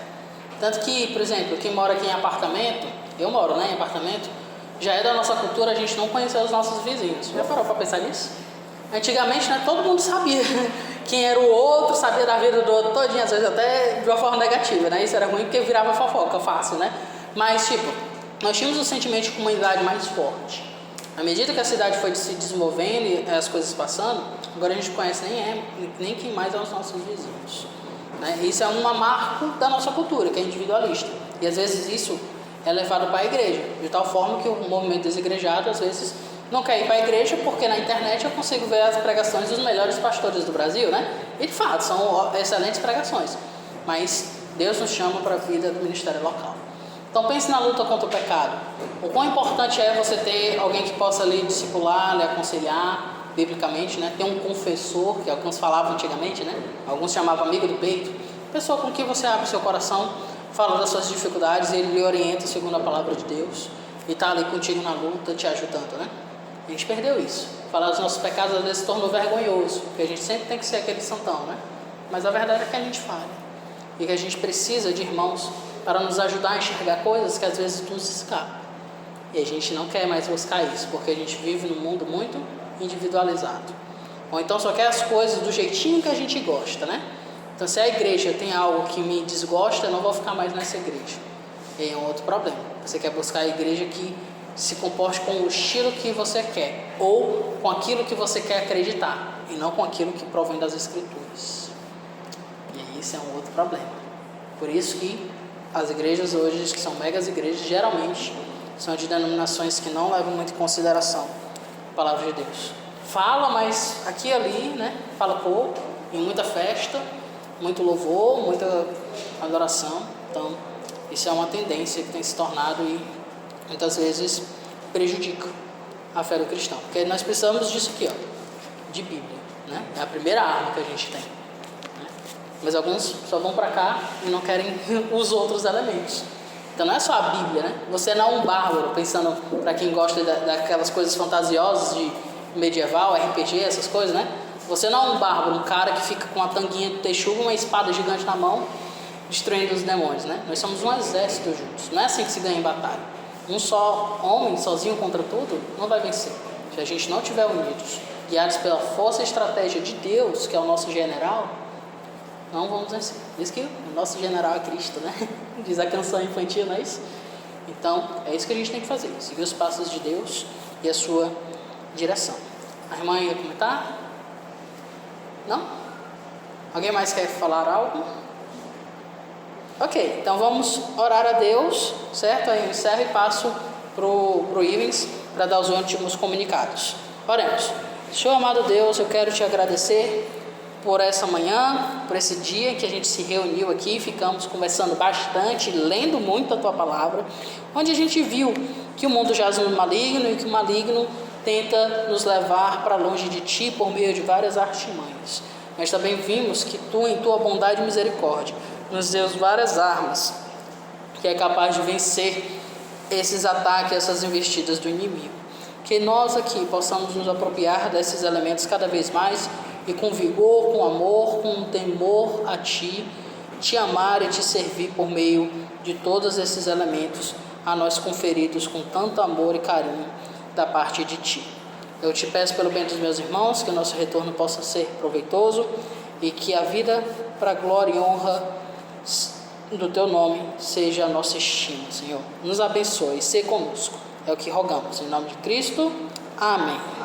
Tanto que, por exemplo, quem mora aqui em apartamento, eu moro, né, em apartamento, já é da nossa cultura a gente não conhecer os nossos vizinhos. Já parou para pensar nisso? Antigamente, né, todo mundo sabia quem era o outro, sabia da vida do outro todinho, às vezes até de uma forma negativa, né? Isso era ruim porque virava fofoca fácil, né? Mas, tipo, nós tínhamos um sentimento de comunidade mais forte. À medida que a cidade foi se desenvolvendo e as coisas passando, agora a gente conhece nem quem mais é os nossos vizinhos, né? Isso é uma marca da nossa cultura, que é individualista. E às vezes isso é levado para a igreja, de tal forma que o movimento desigrejado, às vezes, não quer ir para a igreja porque na internet eu consigo ver as pregações dos melhores pastores do Brasil, né? E de fato, são excelentes pregações. Mas Deus nos chama para a vida do ministério local. Então pense na luta contra o pecado. O quão importante é você ter alguém que possa lhe discipular, lhe aconselhar, biblicamente, né? Ter um confessor, que alguns falavam antigamente, né? Alguns chamavam amigo do peito. Pessoa com quem você abre seu coração, fala das suas dificuldades e ele lhe orienta segundo a palavra de Deus. E está ali contigo na luta, te ajudando, né? A gente perdeu isso. Falar dos nossos pecados às vezes se tornou vergonhoso, porque a gente sempre tem que ser aquele santão, né? Mas a verdade é que a gente falha. E que a gente precisa de irmãos para nos ajudar a enxergar coisas que às vezes nos escapam. E a gente não quer mais buscar isso, porque a gente vive num mundo muito individualizado. Ou então só quer as coisas do jeitinho que a gente gosta, né? Então se a igreja tem algo que me desgosta, eu não vou ficar mais nessa igreja. E é um outro problema. Você quer buscar a igreja que se comporte com o estilo que você quer, ou com aquilo que você quer acreditar, e não com aquilo que provém das Escrituras. E isso é um outro problema. Por isso que as igrejas hoje, que são megas igrejas, geralmente são de denominações que não levam muito em consideração a palavra de Deus. Fala, mas aqui e ali, né? Fala pouco, em muita festa, muito louvor, muita adoração. Então, isso é uma tendência que tem se tornado e muitas vezes prejudica a fé do cristão. Porque nós precisamos disso aqui, ó, de Bíblia, né? É a primeira arma que a gente tem, né? Mas alguns só vão para cá e não querem os outros elementos. Então não é só a Bíblia, né? Você não é um bárbaro, pensando para quem gosta daquelas coisas fantasiosas de medieval, RPG, essas coisas, né? Você não é um bárbaro, um cara que fica com uma tanguinha de texugo, uma espada gigante na mão, destruindo os demônios, né? Nós somos um exército juntos. Não é assim que se ganha em batalha. Um só homem, sozinho contra tudo, não vai vencer. Se a gente não estiver unidos, guiados pela força e estratégia de Deus, que é o nosso general, não vamos vencer. Diz que o nosso general é Cristo, né? Diz a canção infantil, não é isso? Então, é isso que a gente tem que fazer. Seguir os passos de Deus e a sua direção. A irmã ia comentar? Não? Alguém mais quer falar algo? Ok, então vamos orar a Deus, certo? Aí eu encerro e passo pro Ivens para dar os últimos comunicados. Oremos. Senhor amado Deus, eu quero te agradecer por essa manhã, por esse dia em que a gente se reuniu aqui, ficamos conversando bastante, lendo muito a tua palavra, onde a gente viu que o mundo jaz no maligno e que o maligno tenta nos levar para longe de ti por meio de várias artimanhas. Mas também vimos que tu, em tua bondade e misericórdia, nos deu várias armas que é capaz de vencer esses ataques, essas investidas do inimigo. Que nós aqui possamos nos apropriar desses elementos cada vez mais e com vigor, com amor, com temor a ti, te amar e te servir por meio de todos esses elementos a nós conferidos com tanto amor e carinho da parte de ti. Eu te peço pelo bem dos meus irmãos que o nosso retorno possa ser proveitoso e que a vida para a glória e honra do teu nome seja a nossa estima, Senhor. Nos abençoe e seja conosco. É o que rogamos. Em nome de Cristo. Amém.